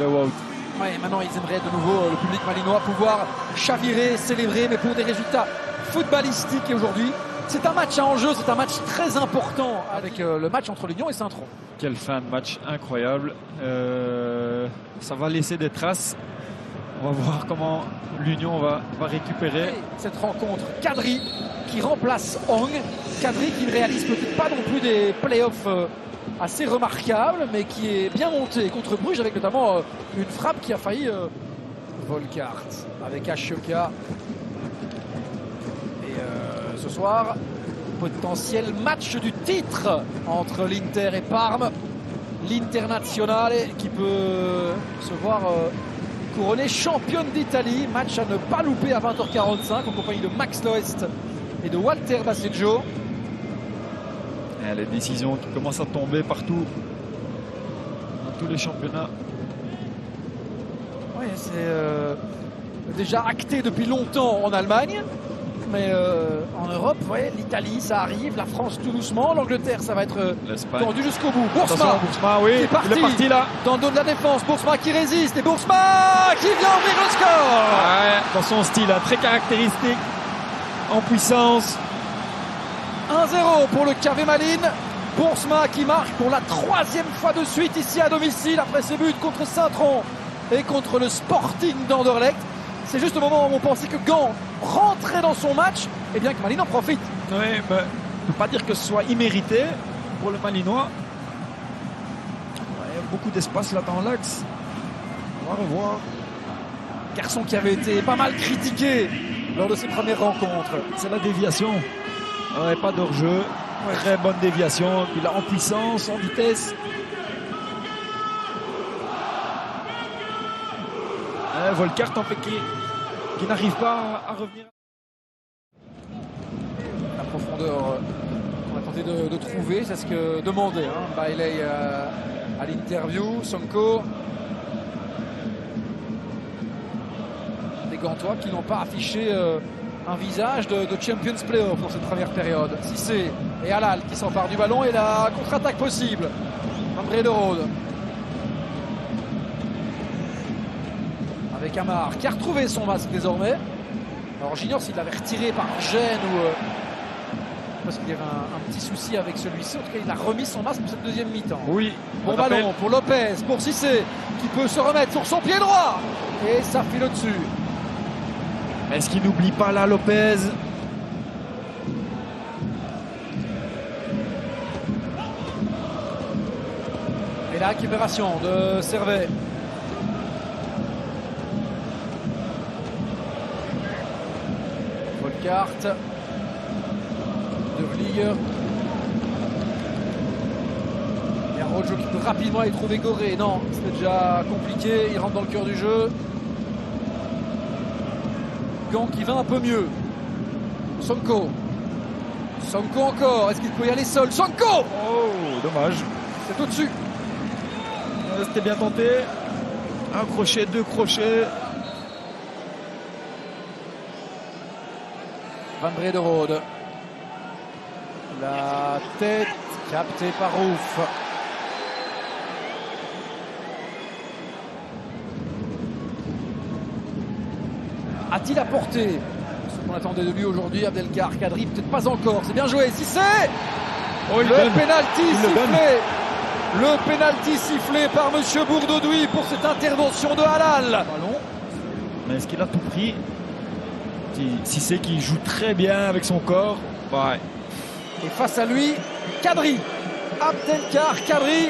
de Wout. Ouais, maintenant ils aimeraient de nouveau, le public malinois, pouvoir chavirer, célébrer, mais pour des résultats footballistiques. Et aujourd'hui, c'est un match à enjeu, c'est un match très important avec le match entre Lyon et Saint-Tron. Quelle fin de match incroyable. Ça va laisser des traces. On va voir comment l'Union va récupérer. Et cette rencontre, Kadri qui remplace Hong. Kadri qui ne réalise peut-être pas non plus des playoffs assez remarquables, mais qui est bien monté contre Bruges avec notamment une frappe qui a failli Volkart avec Ashoka. Et ce soir, potentiel match du titre entre l'Inter et Parme. L'Internazionale qui peut se voir couronné championne d'Italie. Match à ne pas louper à 20h45 en compagnie de Max Loest et de Walter Baseggio. Et les décisions qui commencent à tomber partout dans tous les championnats. Oui, c'est déjà acté depuis longtemps en Allemagne. Mais en Europe, vous voyez, l'Italie, ça arrive, la France tout doucement, l'Angleterre, ça va être tendu jusqu'au bout. Boursma, oui, qui est parti, il est parti là. Dans le dos de la défense, Boursma qui résiste, et Boursma qui vient ouvrir le score. Ouais, dans son style, très caractéristique, en puissance. 1-0 pour le KV Malines. Boursma qui marque pour la 3e fois de suite ici à domicile après ses buts contre Saint-Tron et contre le Sporting d'Anderlecht. C'est juste au moment où on pensait que Gand rentrait dans son match, et bien que Malines en profite. Oui, mais on ne peut pas dire que ce soit immérité pour le Malinois. Ouais, beaucoup d'espace là dans l'axe. On va revoir. Garçon qui avait été pas mal critiqué lors de ses premières rencontres. C'est la déviation. Ouais, pas d'hors-jeu. Ouais. Très bonne déviation. Puis là, en puissance, en vitesse. Volkart en fait qui n'arrive pas à revenir. La profondeur qu'on a tenté de trouver, c'est ce que demandait Bailey à l'interview. Sonko. Des Gantois qui n'ont pas affiché un visage de Champions Playoff pour cette première période. Cissé et Halal qui s'emparent du ballon et la contre-attaque possible. Van de Rode. Avec Amar qui a retrouvé son masque désormais. Alors j'ignore s'il l'avait retiré par gêne ou parce qu'il y avait un petit souci avec celui-ci. En tout cas, il a remis son masque pour cette deuxième mi-temps. Oui. Bon ballon pour Lopez, pour Cissé qui peut se remettre sur son pied droit. Et ça file au-dessus. Est-ce qu'il n'oublie pas là Lopez? Et la récupération de Servet. Volkart. De Vlier. Et un Rojo qui peut rapidement aller trouver Goré. Non, c'était déjà compliqué. Il rentre dans le cœur du jeu. Gand qui va un peu mieux. Sonko. Sonko encore. Est-ce qu'il peut y aller seul? Sonko! Oh, dommage. C'est au-dessus. C'était bien tenté. Un crochet, deux crochets. Van de Rode. La tête captée par Rouf. A-t-il apporté ce qu'on attendait de lui aujourd'hui? Abdelkar Kadri, peut-être pas encore. C'est bien joué. Si c'est le pénalty sifflé. Le pénalty sifflé par Monsieur Bourdoudoui pour cette intervention de Halal. Ballon. Mais est-ce qu'il a tout pris? Cissé qui joue très bien avec son corps. Ouais. Et face à lui, Kadri. Abdelkar Kadri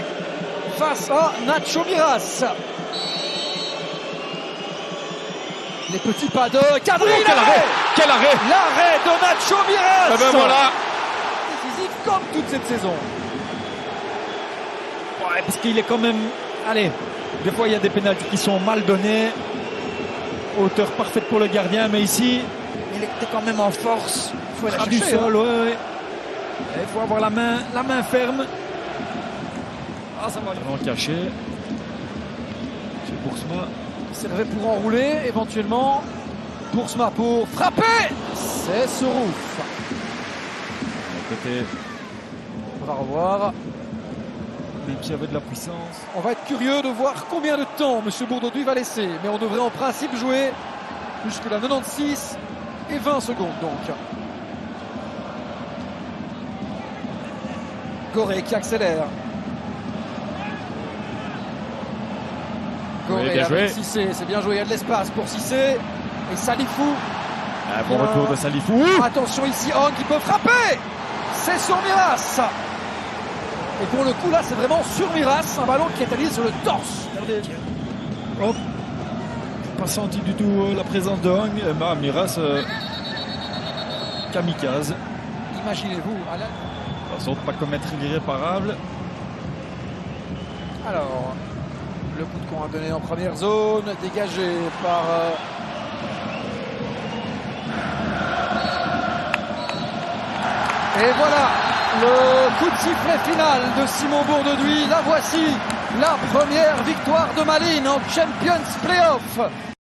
face à Nacho Miras. Les petits pas de Kadri. Oh, quel arrêt! Quel arrêt! L'arrêt de Nacho Miras. Et ben voilà. Décisif comme toute cette saison. Ouais, parce qu'il est quand même... Allez, des fois il y a des pénaltys qui sont mal donnés. Hauteur parfaite pour le gardien, mais ici, il était quand même en force. Il faut aller Frappe du chercher, sol, ouais. Il faut avoir la main ferme. Ah, ça va. Vraiment caché. C'est Boursma. Servet pour enrouler, éventuellement. Boursma pour frapper. C'est Sourouf. Côté. On va revoir. même s'il y avait de la puissance. On va être curieux de voir combien de temps M. Bourdauduit va laisser. Mais on devrait en principe jouer jusqu'à 96 et 20 secondes donc. Goré qui accélère. Goré avec Cissé, c'est bien joué, il y a de l'espace pour Cissé. Et Salifou. Un bon retour de Salifou. Attention ici, Hong qui peut frapper. C'est sur Miras. Et pour le coup là c'est vraiment sur Miras, un ballon qui est allé sur le torse. Regardez. Hop. Pas senti du tout la présence de Hong. Miras kamikaze. Imaginez-vous, Alain. Attention de ne pas commettre l'irréparable. Alors, le coup de camp à donner en première zone, dégagé par Et voilà le coup de sifflet final de Simon Bourdauduit. La voici, la première victoire de Malines en Champions Playoff.